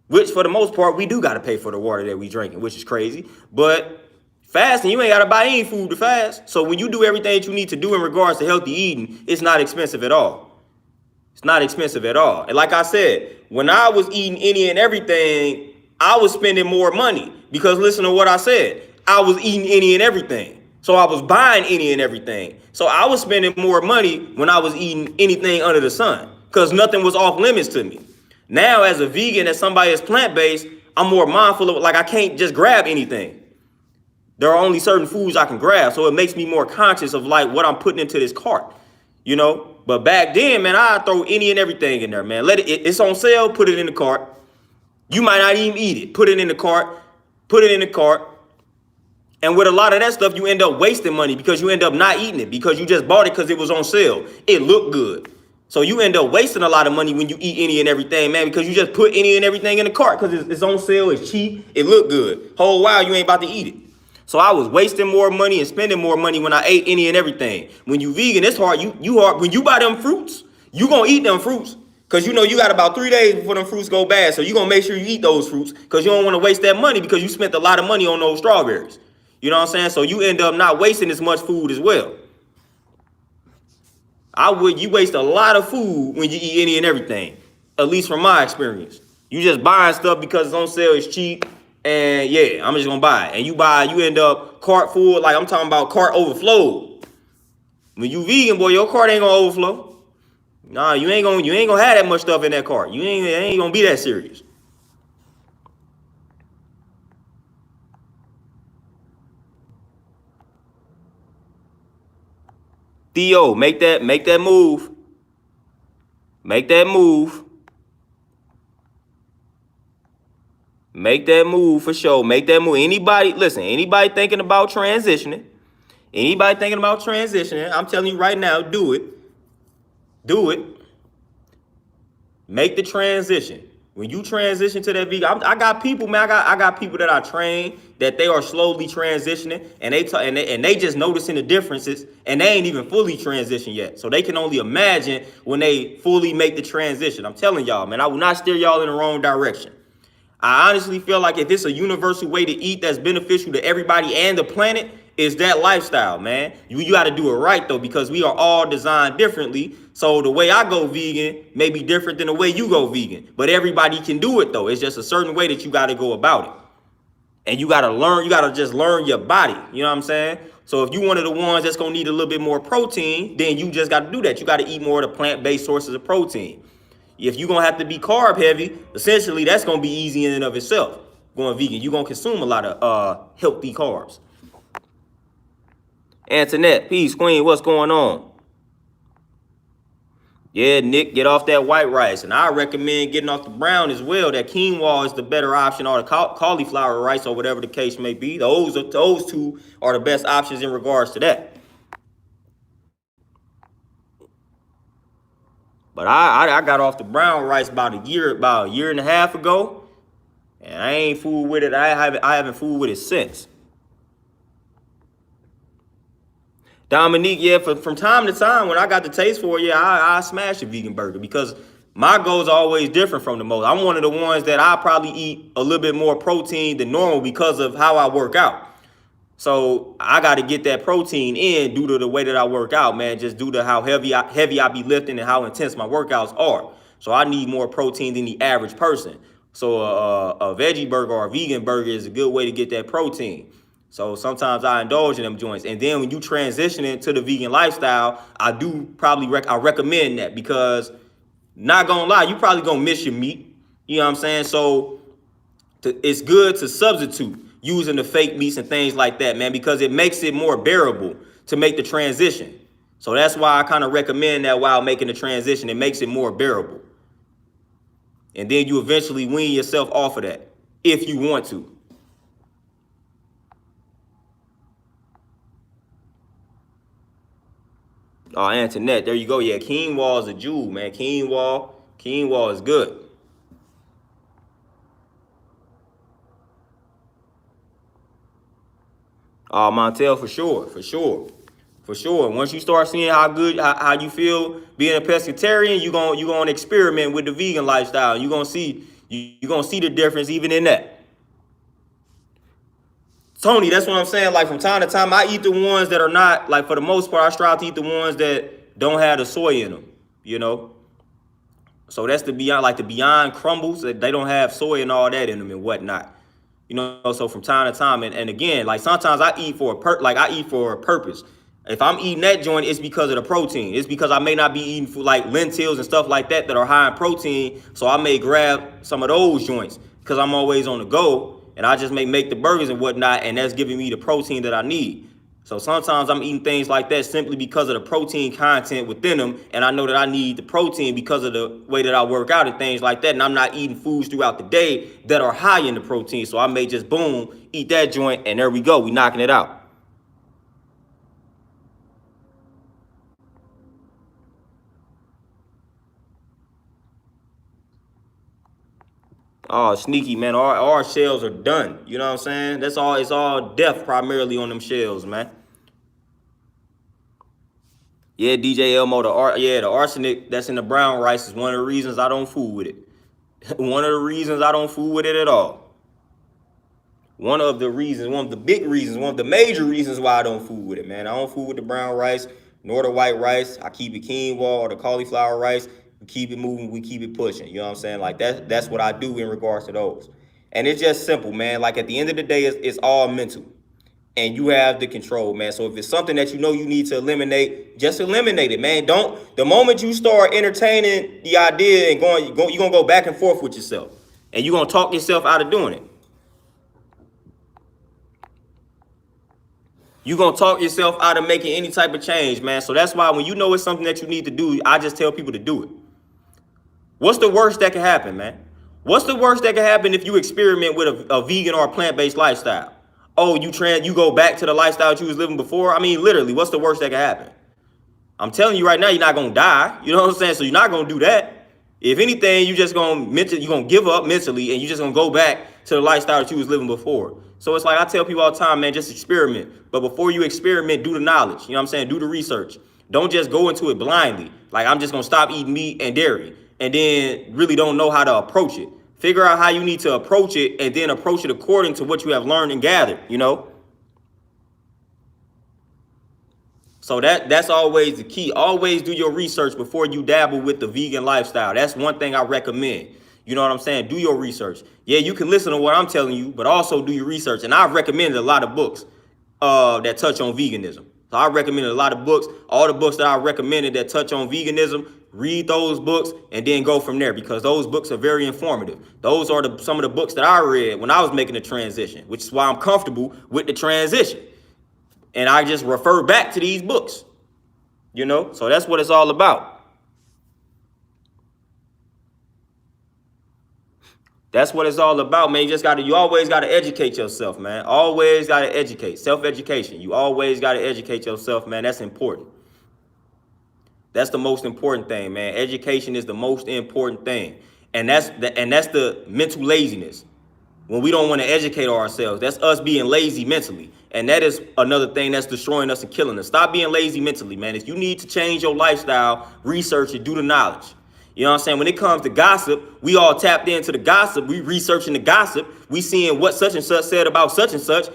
Which for the most part, we do got to pay for the water that we drinking, which is crazy. But fasting, you ain't got to buy any food to fast. So when you do everything that you need to do in regards to healthy eating, it's not expensive at all. It's not expensive at all. And like I said, when I was eating any and everything, I was spending more money because listen to what I said. I was eating any and everything. So I was buying any and everything. So I was spending more money when I was eating anything under the sun because nothing was off limits to me. Now, as a vegan, as somebody that's plant-based, I'm more mindful of, like, I can't just grab anything. There are only certain foods I can grab, so it makes me more conscious of, like, what I'm putting into this cart, you know? But back then, man, I'd throw any and everything in there, man. It's on sale, put it in the cart. You might not even eat it. Put it in the cart. And with a lot of that stuff, you end up wasting money because you end up not eating it because you just bought it because it was on sale. It looked good. So you end up wasting a lot of money when you eat any and everything, man, because you just put any and everything in the cart because it's on sale, it's cheap, it look good. Whole while you ain't about to eat it. So I was wasting more money and spending more money when I ate any and everything. When you vegan, it's hard. You hard. When you buy them fruits, you gonna eat them fruits because you know you got about 3 days before them fruits go bad. So you gonna make sure you eat those fruits because you don't want to waste that money because you spent a lot of money on those strawberries. You know what I'm saying? So you end up not wasting as much food as well. You waste a lot of food when you eat any and everything, at least from my experience. You just buying stuff because it's on sale, it's cheap, and yeah, I'm just gonna buy it. And you end up cart full, like I'm talking about cart overflow. When you vegan, boy, your cart ain't gonna overflow. Nah, you ain't gonna have that much stuff in that cart. It ain't gonna be that serious. Theo, make that move. Make that move. Make that move for sure. Make that move. Anybody thinking about transitioning, I'm telling you right now, do it. Do it. Make the transition. When you transition to that vegan, I got people, man. I got people that I train that they are slowly transitioning, and they just noticing the differences, and they ain't even fully transitioned yet. So they can only imagine when they fully make the transition. I'm telling y'all, man, I will not steer y'all in the wrong direction. I honestly feel like if it's a universal way to eat that's beneficial to everybody and the planet, is that lifestyle, man. You got to do it right, though, because we are all designed differently. So the way I go vegan may be different than the way you go vegan. But everybody can do it, though. It's just a certain way that you got to go about it. And you got to learn. You got to just learn your body. You know what I'm saying? So if you one of the ones that's going to need a little bit more protein, then you just got to do that. You got to eat more of the plant-based sources of protein. If you're going to have to be carb heavy, essentially that's going to be easy in and of itself. Going vegan, you're going to consume a lot of healthy carbs. Antoinette, peace, queen, what's going on? Yeah, Nick, get off that white rice. And I recommend getting off the brown as well. That quinoa is the better option, or the cauliflower rice, or whatever the case may be. Those two are the best options in regards to that. But I got off the brown rice about a year and a half ago. And I ain't fooled with it. I haven't fooled with it since. Dominique, yeah, from time to time, when I got the taste for it, yeah, I smash a vegan burger because my goals are always different from the most. I'm one of the ones that I probably eat a little bit more protein than normal because of how I work out. So I got to get that protein in due to the way that I work out, man, just due to how heavy I be lifting and how intense my workouts are. So I need more protein than the average person. So a veggie burger or a vegan burger is a good way to get that protein. So sometimes I indulge in them joints. And then when you transition into the vegan lifestyle, I do probably I recommend that, because not gonna lie, you probably gonna miss your meat. You know what I'm saying? So it's good to substitute using the fake meats and things like that, man, because it makes it more bearable to make the transition. So that's why I kind of recommend that while making the transition. It makes it more bearable. And then you eventually wean yourself off of that if you want to. Oh, Antoinette, there you go. Yeah, quinoa is a jewel, man. Quinoa is good. Montel, for sure. Once you start seeing how good, how you feel being a pescatarian, you gonna experiment with the vegan lifestyle. You gonna see the difference even in that. Tony, that's what I'm saying. Like from time to time, I eat the ones that are not, like, for the most part, I strive to eat the ones that don't have the soy in them. You know, so that's the Beyond crumbles, that they don't have soy and all that in them and whatnot. You know, so from time to time, and again, like sometimes I eat for I eat for a purpose. If I'm eating that joint, it's because of the protein. It's because I may not be eating food like lentils and stuff like that are high in protein. So I may grab some of those joints because I'm always on the go, and I just may make the burgers and whatnot, and that's giving me the protein that I need. So sometimes I'm eating things like that simply because of the protein content within them, and I know that I need the protein because of the way that I work out and things like that, and I'm not eating foods throughout the day that are high in the protein. So I may just, boom, eat that joint, and there we go. We knocking it out. Oh, sneaky, man. Our shells are done. You know what I'm saying? That's all. It's all death primarily on them shells, man. Yeah, DJ Elmo, the arsenic that's in the brown rice is one of the reasons I don't fool with it. One of the reasons I don't fool with it at all. One of the reasons, one of the big reasons, one of the major reasons why I don't fool with it, man. I don't fool with the brown rice nor the white rice. I keep it quinoa or the cauliflower rice. We keep it moving, we keep it pushing. You know what I'm saying? Like that's what I do in regards to those. And it's just simple, man. Like at the end of the day, it's all mental. And you have the control, man. So if it's something that you know you need to eliminate, just eliminate it, man. Don't, the moment you start entertaining the idea and you're gonna go back and forth with yourself, and you're gonna talk yourself out of doing it. You're gonna talk yourself out of making any type of change, man. So that's why when you know it's something that you need to do, I just tell people to do it. What's the worst that can happen, man? What's the worst that can happen if you experiment with a vegan or a plant-based lifestyle? Oh, you go back to the lifestyle that you was living before? I mean, literally, what's the worst that can happen? I'm telling you right now, you're not gonna die. You know what I'm saying? So you're not gonna do that. If anything, you're gonna give up mentally, and you're just gonna go back to the lifestyle that you was living before. So it's like I tell people all the time, man, just experiment. But before you experiment, do the knowledge. You know what I'm saying? Do the research. Don't just go into it blindly. Like, I'm just gonna stop eating meat and dairy, and then really don't know how to approach it. Figure out how you need to approach it, and then approach it according to what you have learned and gathered, you know? So that's always the key. Always do your research before you dabble with the vegan lifestyle. That's one thing I recommend. You know what I'm saying? Do your research. Yeah, you can listen to what I'm telling you, but also do your research. And I've recommended a lot of books that touch on veganism. So I recommended a lot of books. All the books that I recommended that touch on veganism, read those books and then go from there, because those books are very informative. Those are some of the books that I read when I was making the transition, which is why I'm comfortable with the transition. And I just refer back to these books, you know? So that's what it's all about. That's what it's all about, man. You always got to educate yourself, man. Always got to educate. Self-education. You always got to educate yourself, man. That's important. That's the most important thing, man. Education is the most important thing. And that's the mental laziness. When we don't want to educate ourselves, that's us being lazy mentally. And that is another thing that's destroying us and killing us. Stop being lazy mentally, man. If you need to change your lifestyle, research it, do the knowledge. You know what I'm saying? When it comes to gossip, we all tapped into the gossip. We researching the gossip. We seeing what such and such said about such and such.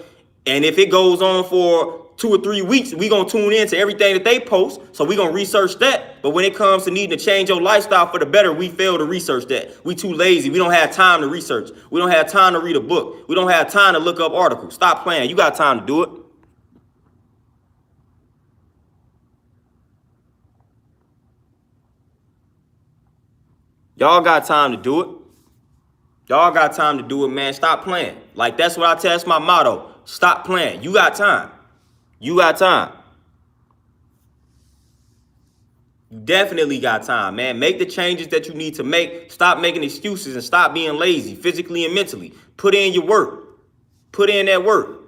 And if it goes on for 2 or 3 weeks, we gonna tune in to everything that they post. So we gonna research that. But when it comes to needing to change your lifestyle for the better, we fail to research that. We too lazy. We don't have time to research. We don't have time to read a book. We don't have time to look up articles. Stop playing. You got time to do it. Y'all got time to do it. Y'all got time to do it, man. Stop playing. Like, that's what I tell. That's my motto. Stop playing. You got time. You got time. You definitely got time, man. Make the changes that you need to make. Stop making excuses and stop being lazy, physically and mentally. Put in your work. Put in that work.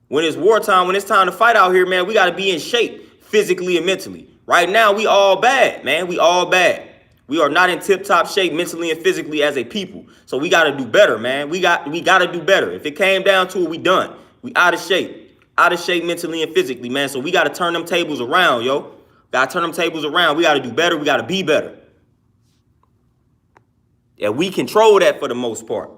When it's wartime, when it's time to fight out here, man, we got to be in shape, physically and mentally. Right now, we all bad, man. We all bad. We are not in tip-top shape mentally and physically as a people. So we got to do better, man. We got to do better. If it came down to it, we done. We out of shape. Out of shape mentally and physically, man. So we got to turn them tables around, yo. Got to turn them tables around. We got to do better. We got to be better. Yeah, we control that for the most part.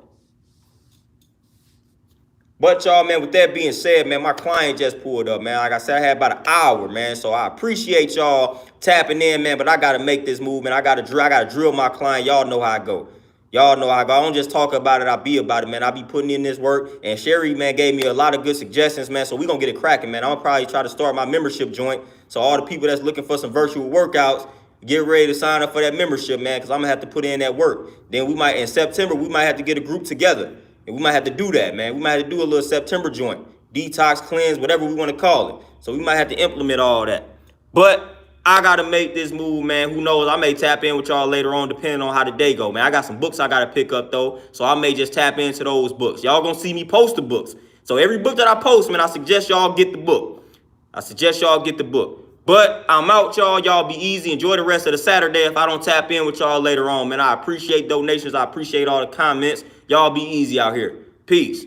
But y'all, man, with that being said, man, my client just pulled up, man. Like I said, I had about an hour, man. So I appreciate y'all tapping in, man. But I gotta make this move, man. I gotta drill my client. Y'all know how I go. Y'all know how I go. I don't just talk about it, I be about it, man. I be putting in this work. And Sherry, man, gave me a lot of good suggestions, man. So we gonna get it cracking, man. I'm gonna probably try to start my membership joint. So all the people that's looking for some virtual workouts, get ready to sign up for that membership, man, because I'm gonna have to put in that work. Then we might, in September, we might have to get a group together. And we might have to do that, man. We might have to do a little September joint. Detox, cleanse, whatever we want to call it. So we might have to implement all that. But I got to make this move, man. Who knows? I may tap in with y'all later on, depending on how the day go, man. I got some books I got to pick up, though. So I may just tap into those books. Y'all going to see me post the books. So every book that I post, man, I suggest y'all get the book. I suggest y'all get the book. But I'm out, y'all. Y'all be easy. Enjoy the rest of the Saturday if I don't tap in with y'all later on, man. I appreciate donations. I appreciate all the comments. Y'all be easy out here. Peace.